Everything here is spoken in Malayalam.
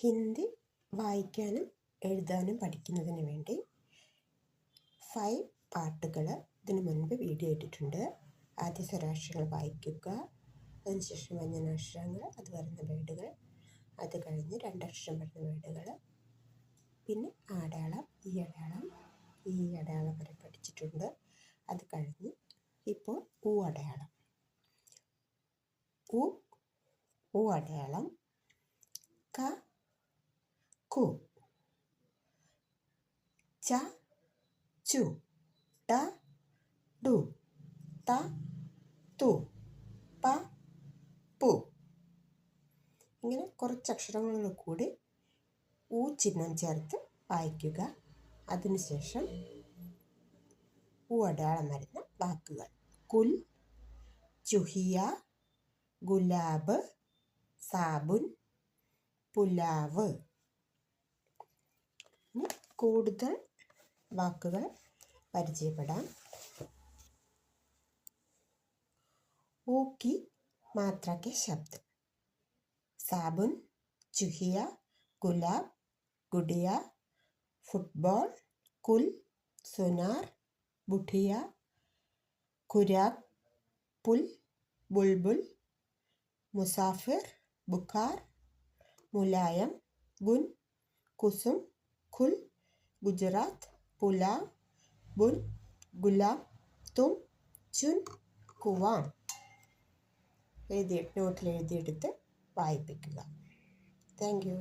ഹിന്ദി വായിക്കാനും എഴുതാനും പഠിക്കുന്നതിന് വേണ്ടി 5 പാർട്ടുകൾ ഇതിനു മുൻപ് വീഡിയോ ഇട്ടിട്ടുണ്ട്. ആദ്യ സ്വരാക്ഷരങ്ങൾ വായിക്കുക, അതിനുശേഷം വ്യഞ്ജനാക്ഷരങ്ങൾ, അത് വരുന്ന വേർഡുകൾ, അത് കഴിഞ്ഞ് 2 അക്ഷരം വരുന്ന വേർഡുകൾ, പിന്നെ അടയാളം, ഈ അടയാളം വരെ പഠിച്ചിട്ടുണ്ട്. അത് കഴിഞ്ഞ് ഇപ്പോൾ ഊ അടയാളം, ഊ അടയാളം, ക കു, ച ചു, ട ഡു, ത തു, പ പു. ഇങ്ങനെ കുറച്ച് അക്ഷരങ്ങളോട് കൂടി ഊ ചിഹ്നം ചേർത്ത് വായിക്കുക. അതിനുശേഷം ഊ അടയാളം വരുന്ന വാക്കുകൾ: കുൽ, ചുഹിയ, ഗുലാബ്, സാബുൻ, പുലാവ്. കൂടുതൽ വാക്കുകൾ പരിചയപ്പെടാം. ഊ की मात्रा के शब्द: साबुन, चूहिया, गुलाब, गुड़िया, फुटबॉल, कुल, सोनार, बुढ़िया, खुराक, पुल, बुलबुल, मुसाफिर, बुखार, मुलायम, गुन, कुसुम, खुल, गुजरात, पुलाव, बुन, गुलाब, तुम, चुन, कुवां. നോട്ടിൽ എഴുതിയെടുത്ത് വായിപ്പിക്കുക. Thank you.